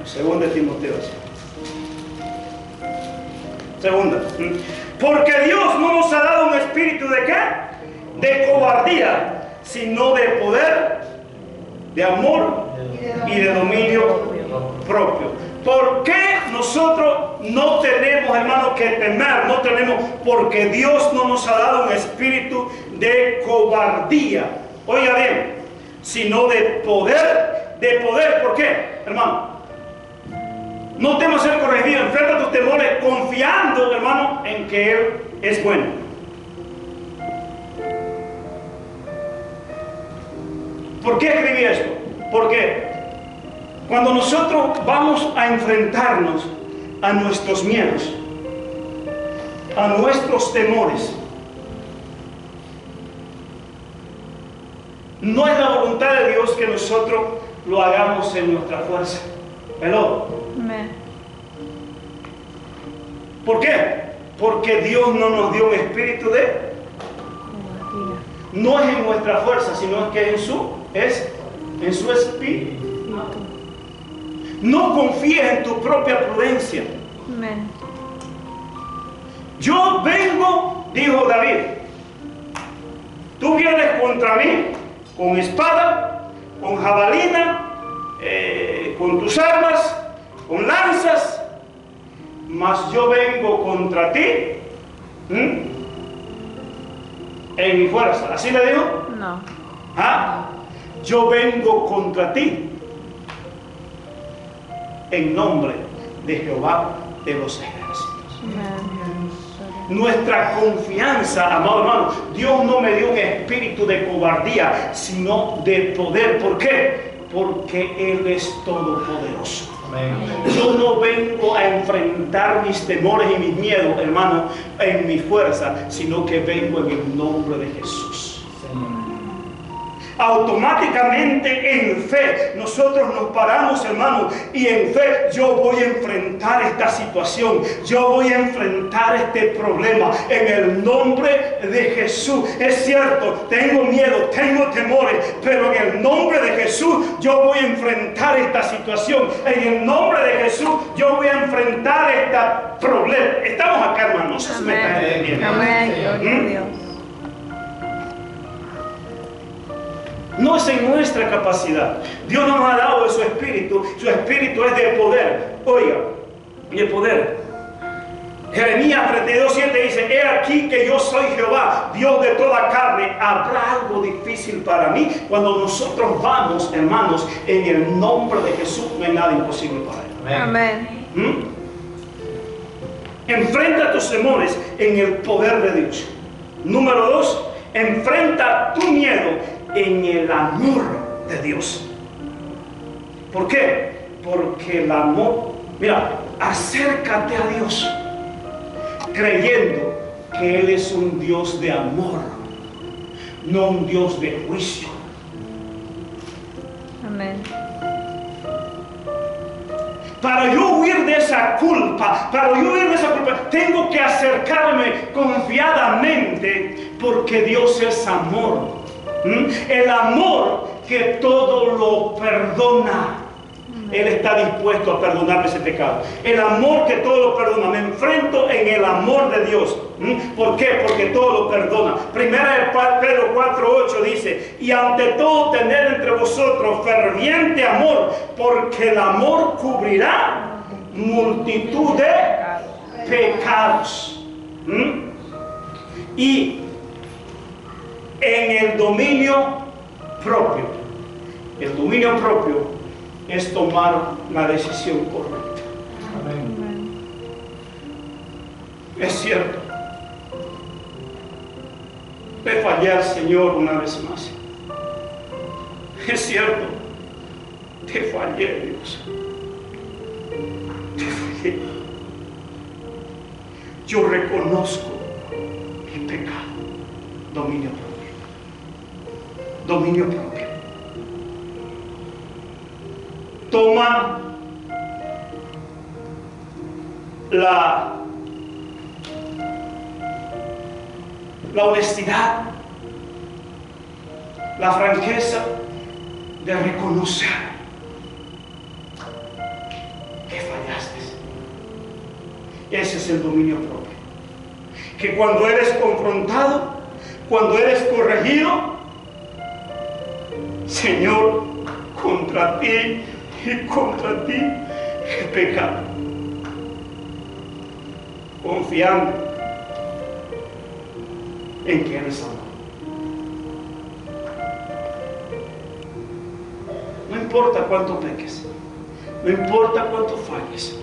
Segunda de Timoteo. Segunda. Porque Dios no nos ha dado un espíritu de ¿qué? De cobardía, sino de poder, de amor y de dominio propio. ¿Por qué nosotros no tenemos, hermanos, que temer? No tenemos, porque Dios no nos ha dado un espíritu de cobardía. Oiga bien, sino de poder. De poder, ¿por qué, hermano? No temas ser corregido, enfrenta tus temores confiando, hermano, en que Él es bueno. ¿Por qué escribí esto? Porque cuando nosotros vamos a enfrentarnos a nuestros miedos, a nuestros temores, no es la voluntad de Dios que nosotros lo hagamos en nuestra fuerza. Hello. Amén. ¿Por qué? Porque Dios no nos dio un espíritu de... No es en nuestra fuerza, sino que es en su espíritu. No confíes en tu propia prudencia. Amén. Yo vengo, dijo David, tú vienes contra mí con espada, con jabalina, con tus armas, con lanzas, mas yo vengo contra ti en mi fuerza. ¿Así le digo? No. ¿Ah? Yo vengo contra ti en nombre de Jehová de los ejércitos. Amén. Nuestra confianza, amado hermano, Dios no me dio un espíritu de cobardía, sino de poder. ¿Por qué? Porque Él es todopoderoso. Yo no vengo a enfrentar mis temores y mis miedos, hermano, en mi fuerza, sino que vengo en el nombre de Jesús. Automáticamente en fe nosotros nos paramos, hermano, y en fe yo voy a enfrentar esta situación, yo voy a enfrentar este problema en el nombre de Jesús. Es cierto, tengo miedo, tengo temores, pero en el nombre de Jesús yo voy a enfrentar esta situación. En el nombre de Jesús yo voy a enfrentar este problema. Estamos acá, hermanos. Amén. Amén. Gloria a Dios. No es en nuestra capacidad. Dios no nos ha dado de su espíritu. Su espíritu es de poder. Oiga, de poder. Jeremías 32:7 dice: he aquí que yo soy Jehová, Dios de toda carne. ¿Habrá algo difícil para mí? Cuando nosotros vamos, hermanos, en el nombre de Jesús, no hay nada imposible para Él. Amén. Enfrenta tus temores en el poder de Dios. Número 2, enfrenta tu miedo en el amor de Dios. ¿Por qué? Porque el amor, mira, acércate a Dios creyendo que Él es un Dios de amor, no un Dios de juicio. Amén. Para yo huir de esa culpa, tengo que acercarme confiadamente, porque Dios es amor. El amor que todo lo perdona. Él está dispuesto a perdonarme ese pecado. El amor que todo lo perdona. Me enfrento en el amor de Dios. ¿Por qué? Porque todo lo perdona. Primera de Pedro 4:8 dice: y ante todo tener entre vosotros ferviente amor, porque el amor cubrirá multitud de pecados. Y en el dominio propio. El dominio propio es tomar la decisión correcta. Amén. Es cierto. Te fallé al Señor una vez más. Es cierto. Te fallé, Dios. Te fallé. Yo reconozco mi pecado. Dominio propio. Dominio propio. Toma la honestidad, la franqueza de reconocer que fallaste. Ese es el dominio propio. Que cuando eres confrontado, cuando eres corregido, Señor, contra ti y contra ti he pecado. Confiando en que eres amor. No importa cuánto peques, no importa cuánto falles,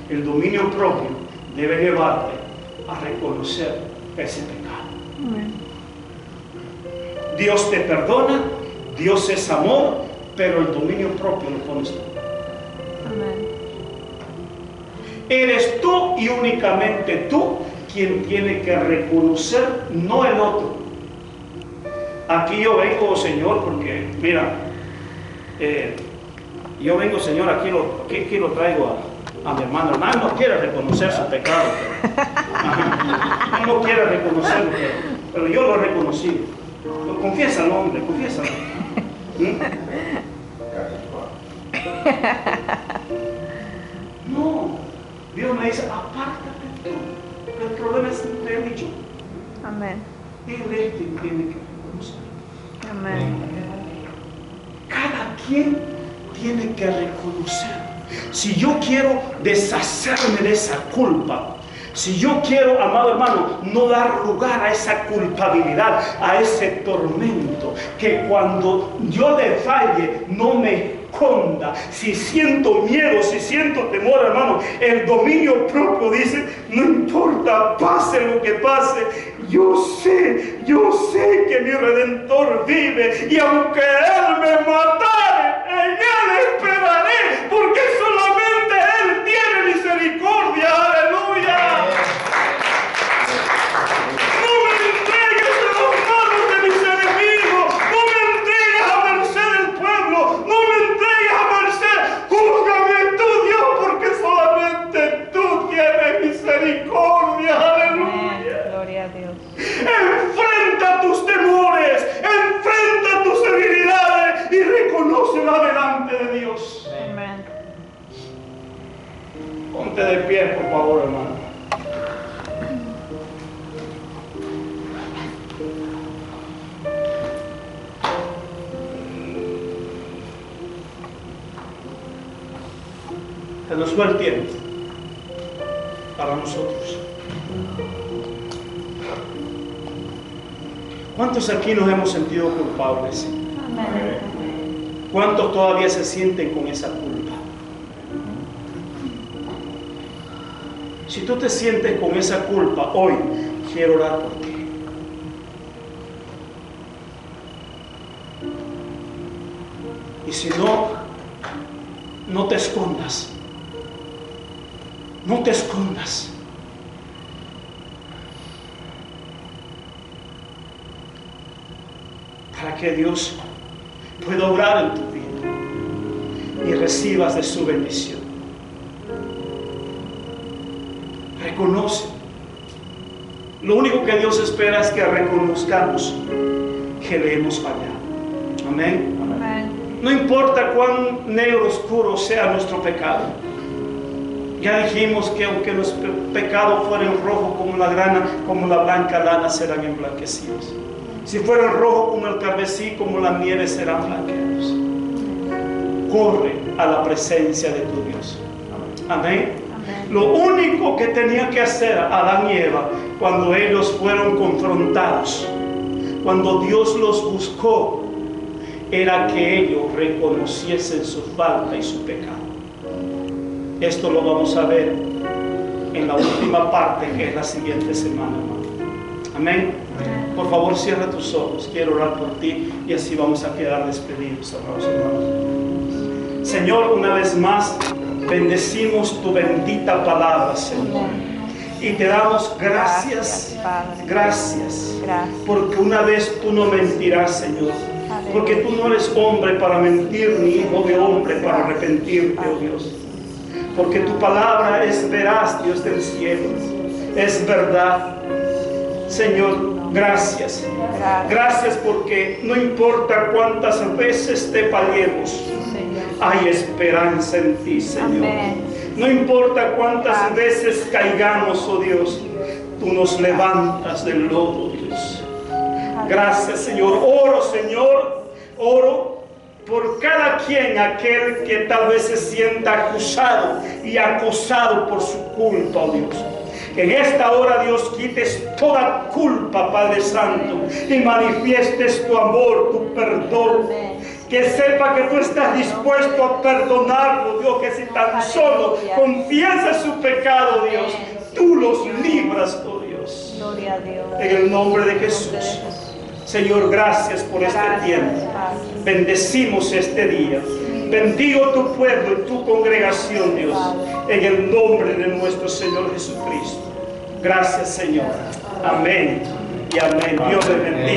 el dominio propio debe llevarte a reconocer ese pecado. Amén. Dios te perdona, Dios es amor, pero el dominio propio lo pones tú. Amén. Eres tú y únicamente tú quien tiene que reconocer, no el otro. Aquí yo vengo, Señor, porque mira, yo vengo, Señor, aquí lo traigo a mi hermano. Hermano no quiere reconocer su pecado. Ajá. No quiere reconocerlo, pero yo lo he reconocido. Confiésalo, hombre, confiésalo. No, Dios me dice, apártate tú. El problema es entre él y yo. Amén. Él es quien tiene que reconocer. Amén. Cada quien tiene que reconocer. Si yo quiero deshacerme de esa culpa, si yo quiero, amado hermano, no dar lugar a esa culpabilidad, a ese tormento, que cuando yo le falle no me esconda, si siento miedo, si siento temor, hermano, el dominio propio dice, no importa, pase lo que pase, yo sé que mi Redentor vive, y aunque Él me matare, en Él esperaré, porque solamente Él tiene misericordia, aleluya. No me entregues en las manos de mis enemigos, no me entregues a merced del pueblo, no me entregues a merced, júzgame tú, Dios, porque solamente tú tienes misericordia, aleluya. Gloria a Dios. Enfrenta tus temores, enfrenta tus debilidades y reconócela delante de Dios. Amén. Ponte de pie, por favor, hermano. Se nos fue el tiempo para nosotros. ¿Cuántos aquí nos hemos sentido culpables? Amén. ¿Cuántos todavía se sienten con esa culpa? Si tú te sientes con esa culpa hoy, quiero orar por ti. Y si no, no te escondas. No te escondas. Para que Dios pueda obrar en tu vida y recibas de su bendición. Reconoce. Lo único que Dios espera es que reconozcamos que le hemos fallado. Amén. Amén. No importa cuán negro oscuro sea nuestro pecado. Ya dijimos que aunque los pecados fueran rojos como la grana, como la blanca lana, serán emblanquecidos. Si fueran rojos como el carmesí, como la nieve, serán blanqueados. Corre a la presencia de tu Dios. Amén. Amén. Lo único que tenía que hacer Adán y Eva cuando ellos fueron confrontados, cuando Dios los buscó, era que ellos reconociesen su falta y su pecado. Esto lo vamos a ver en la última parte, que es la siguiente semana, hermano. Amén. Por favor, cierra tus ojos. Quiero orar por ti y así vamos a quedar despedidos, amados hermanos. Señor, una vez más, bendecimos tu bendita palabra, Señor. Y te damos gracias, gracias, porque una vez tú no mentirás, Señor. Porque tú no eres hombre para mentir, ni hijo de hombre para arrepentirte, oh Dios. Porque tu palabra es veraz, Dios del cielo. Es verdad. Señor, gracias. Gracias porque no importa cuántas veces te fallemos, hay esperanza en ti, Señor. No importa cuántas veces caigamos, oh Dios, tú nos levantas del lodo, Dios. Gracias, Señor. Oro, Señor, oro por cada quien, aquel que tal vez se sienta acusado y acosado por su culpa, oh Dios. En esta hora, Dios, quites toda culpa, Padre Santo, y manifiestes tu amor, tu perdón. Que sepa que tú estás dispuesto a perdonarlo, Dios, que si tan solo confiesa su pecado, Dios, tú los libras, oh Dios. Gloria a Dios. En el nombre de Jesús. Señor, gracias por este tiempo. Bendecimos este día. Bendigo tu pueblo y tu congregación, Dios, en el nombre de nuestro Señor Jesucristo. Gracias, Señor. Amén y amén. Dios le bendiga.